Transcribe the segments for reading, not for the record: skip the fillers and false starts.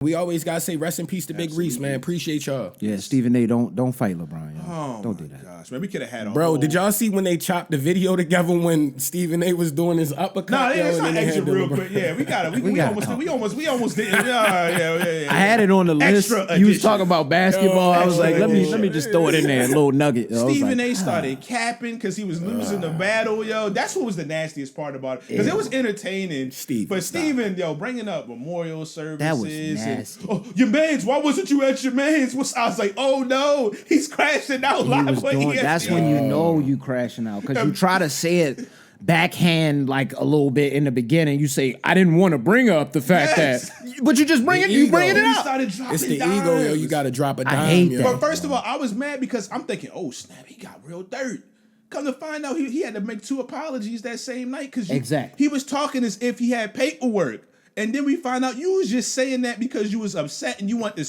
We always gotta say rest in peace to Big Reese, man. Appreciate y'all. Yeah, Stephen A. Don't fight LeBron. Yo. Oh, don't do that. Gosh, man, we could have had a Bro, whole... did y'all see when they chopped the video together when Stephen A. was doing his uppercut? Nah, yo, let's and not then they exit had real the- quick. Yeah, we got it. We almost did. Yeah. I had it on the list. Extra You was edition. talking about basketball. I was like, let me edition. just throw it in there, a little nugget. Yo. I was Stephen like, A. started capping because he was losing the battle, yo. That's what was the nastiest part about it. Because it was entertaining. But Stephen, yo, bringing up memorial services. That was nasty. And, your mans, why wasn't you at your mans? I was like, oh no, he's crashing out He live was on doing, ESPN. that's when you know you crashing out because you try to say it backhand like a little bit in the beginning. You say, I didn't want to bring up the fact that, but you just bring it. You bringing it He up. started dropping It's the dimes. ego, yo. You gotta drop a dime. hate yo. that. But first of all, I was mad because I'm thinking, oh snap, he got real dirt. Come to find out, he had to make 2 apologies that same night because Exactly. he was talking as if he had paperwork. And then we find out you was just saying that because you was upset and you want to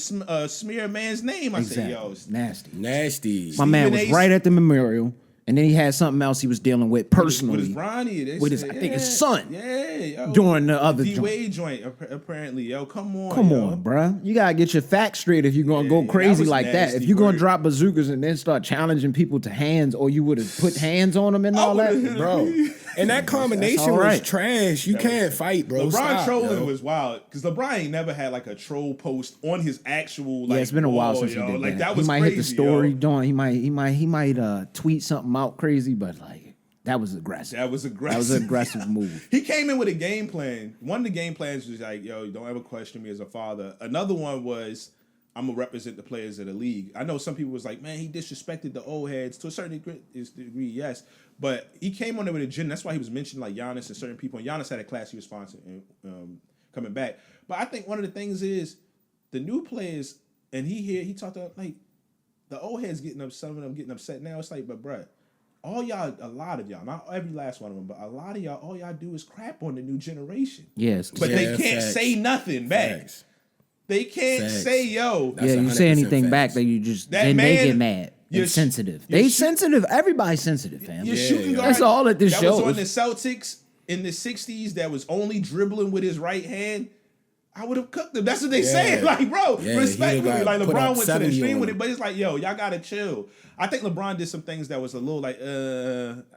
smear a man's name. I said, yo, Nasty. Nasty. My man Stephen was A. right at the memorial, and then he had something else he was dealing with personally. with his Bronny. With his, I think his son. Yeah, yo. During the other D joint. Wade joint, apparently, yo. Come on, Come yo. on, bruh. You gotta get your facts straight if you're gonna go that crazy was like that. If nasty you're gonna work. drop bazookas and then start challenging people to hands, or you would have put hands on them and all that, Bro. And that combination all right. was trash. You can't fight, bro. LeBron Stop, trolling yo. was wild because LeBron ain't never had like a troll post on his actual. Like, Yeah, it's been a while wall, since he yo. did Like that. that He was might crazy, hit the story, yo. doing. He might tweet something out crazy, but like that was aggressive. That was aggressive. That was an aggressive move. He came in with a game plan. One of the game plans was like, yo, don't ever question me as a father. Another one was, I'm going to represent the players of the league. I know some people was like, man, he disrespected the old heads. To a certain degree, yes. But he came on there with a gym. That's why he was mentioning like Giannis and certain people. And Giannis had a class he was sponsoring coming back. But I think one of the things is the new players, and he talked about like the old heads getting upset, some of them getting upset now. It's like, but bruh, all y'all, a lot of y'all, not every last one of them, but a lot of y'all, all y'all do is crap on the new generation. Yes, But Yeah, they can't facts. say nothing back. Facts. They can't Facts. say, yo. That's yeah. You say 100% anything back, facts. then you just That then they man- get mad you're and sh- sensitive. you're They sh- sensitive. Everybody's sensitive, fam. Your shooting guard That's all that this that shows. was on the Celtics in the 60s that was only dribbling with his right hand, I would have cooked him. That's what they say. Like, bro, Yeah, respectfully. he'd have Like, got put LeBron up went to the 70 extreme on with him. it, but it's like, yo, y'all got to chill. I think LeBron did some things that was a little like,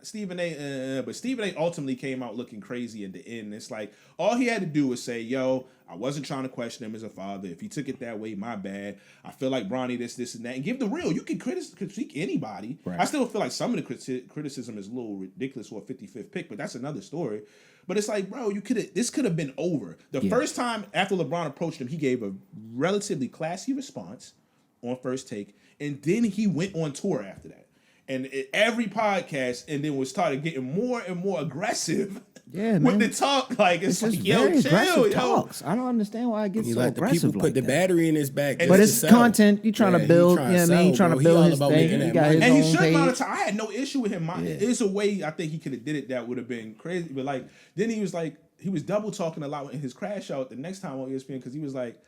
Stephen A. But Stephen A. ultimately came out looking crazy at the end. It's like, all he had to do was say, yo, I wasn't trying to question him as a father. If he took it that way, my bad. I feel like Bronny this, and that. And give the real. You can critique anybody. Right. I still feel like some of the criticism is a little ridiculous for a 55th pick, but that's another story. But it's like, bro, this could have been over. The first time after LeBron approached him, he gave a relatively classy response on First Take, and then he went on tour after that. And every podcast, and then started getting more and more aggressive Yeah, with man. the talk. Like, it's It's like, just yo, very chill, aggressive yo. talks. I don't understand why it gets He so let the aggressive people like put the that. battery in his back. And But just it's to sell. content. You trying to he build. trying You know what I mean? sell, He trying to bro. build all his about thing. making He that got money. his And he own should page. monetize. I had no issue with him. There's a way I think he could have did it that would have been crazy. But like, then he was like, he was double talking a lot in his crash out the next time on ESPN because he was like,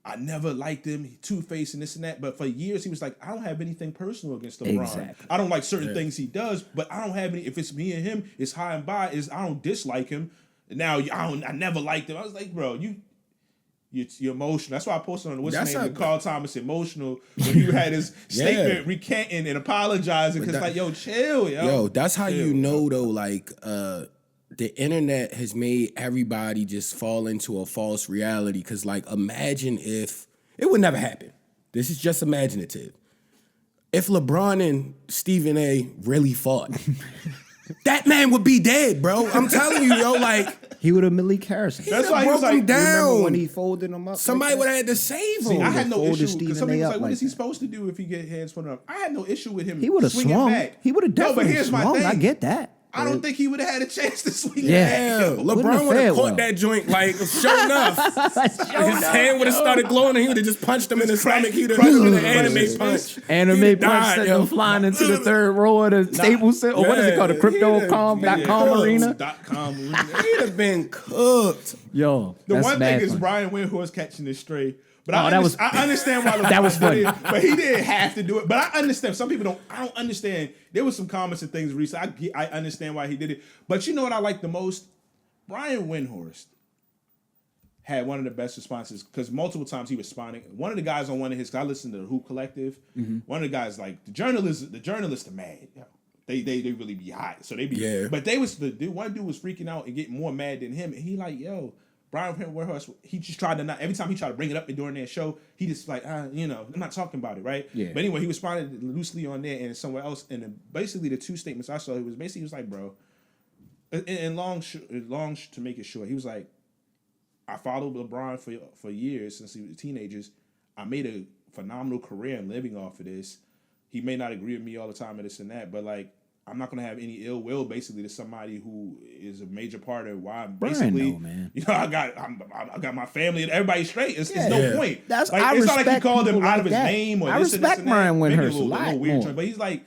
I never liked him, he two-faced and this and that. But for years, he was like, I don't have anything personal against LeBron. Exactly. I don't like certain things he does, but I don't have any. If it's me and him, it's high and by. I don't dislike him. Now I never liked him. I was like, bro, you're emotional. That's why I posted on what's his name, Carl Thomas emotional when he had his statement recanting and apologizing because like, yo, chill, yo. Yo, that's how Chill, you know though, like the internet has made everybody just fall into a false reality. Cause like imagine if it would never happen. This is just imaginative. If LeBron and Stephen A really fought, that man would be dead, bro. I'm telling you, yo, like He would have Malik Harrison. That's why he was broke him like, down. Remember when he folded him up? Somebody like would that? have had to save See, him. I had no folded issue because Stephen some A. people was up like, what like is he that. supposed to do if he get hands put up? I had no issue with him. He would have swinging swung. back. He would have No, definitely but here's my swung. thing. I get that. I don't think he would have had a chance to swing Yeah. back. Yeah, yo. Wouldn't have LeBron would fared have caught well. that joint like sure enough. His hand would have started glowing and he would have just punched him in the stomach. He'd have been an anime punch. Anime He'd punch died, sent yo. them flying into the third row of the Staples Center. Or what is it called? The Crypto.com arena? .com arena. He'd have been cooked. Yo, The that's one mad thing is funny. Brian Windhorst catching the stray. But Oh, that was- I understand why LeBron That was funny. did it, but he didn't have to do it. But I understand. Some people don't. I don't understand. There was some comments and things recently. I understand why he did it. But you know what I like the most? Brian Windhorst had one of the best responses because multiple times he responded. One of the guys on one of his, I listened to the Hoop Collective. One of the guys like the journalists are mad. They really be hot. So they be, but one dude was freaking out and getting more mad than him. And he like, yo, Brian Windhorst, he just tried to not, every time he tried to bring it up during their show, he just like, I'm not talking about it, right? Yeah. But anyway, he responded loosely on there and somewhere else. And then basically the two statements I saw, he was like, bro, and long to make it short, he was like, I followed LeBron for years since he was teenagers. I made a phenomenal career and living off of this. He may not agree with me all the time and this and that, but like I'm not gonna have any ill will basically to somebody who is a major part of why I'm basically, man. I got my family and everybody straight. It's no point. That's like, I it's respect not like he called him people out like of his that. name or I this respect and this and that. Brian Maybe Windhorst a lot weird more. joint, but he's like,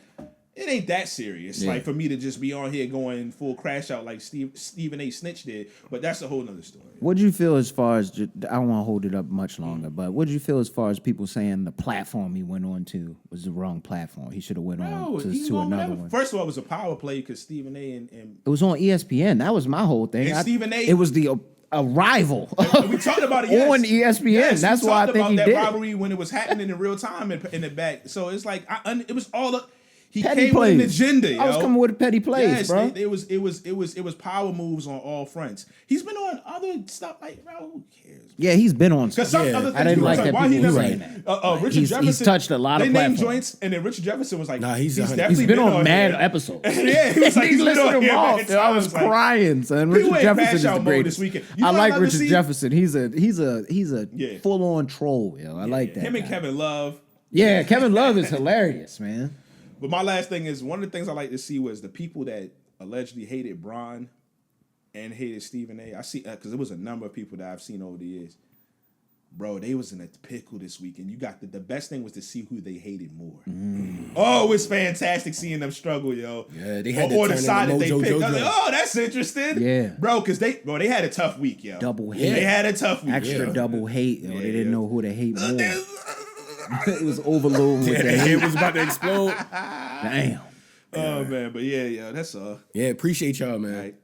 it ain't that serious. Like for me to just be on here going full crash out like Stephen A. Snitch did, but that's a whole nother story. What did you feel as far as, I don't want to hold it up much longer, but what did you feel as far as people saying the platform he went on to was the wrong platform? He should have went on to another one. First of all, it was a power play because Stephen A. and it was on ESPN. That was my whole thing. And Stephen A. It was a rival. We talked about it on ESPN. Yes, That's why I think he that did rivalry when it was happening in real time in the back. So it's like it was all the. He petty came plays. with an agenda. I was coming with petty plays, bro. It was power moves on all fronts. He's been on other stuff like, bro, who cares? Yeah, he's been on Because stuff. some other I didn't like that why people he were never, saying that. Richard Jefferson. He's touched a lot of They named platforms. joints, and then Richard Jefferson was like, Nah, he's definitely He's been on mad here. episodes. Yeah, he was like, he's been listed on them here off. mad I was times, like, crying, son. People Richard ain't Jefferson crash is the out mode greatest. this weekend. I like love to Richard see? Jefferson. He's a full on troll. Yo, I like that. Him and guy. Kevin Love. Yeah, Kevin Love is hilarious, man. But my last thing is, one of the things I like to see was the people that allegedly hated Bron and hated Stephen A. I see, because there was a number of people that I've seen over the years. Bro, they was in a pickle this weekend. You got the best thing was to see who they hated more. Oh, it was fantastic seeing them struggle, yo. Yeah, they had to or turn the side that they into picked. Mojo I was like, Jojo. oh, that's interesting. Yeah. Bro, because they had a tough week, yo. Double hate. They had a tough week. Extra double hate. Yo. They didn't know who to hate more. There's- It was overloaded with Yeah, the the hate. head was about to explode. Damn. Oh, man. But yeah, that's all. Yeah, appreciate y'all, man. All right.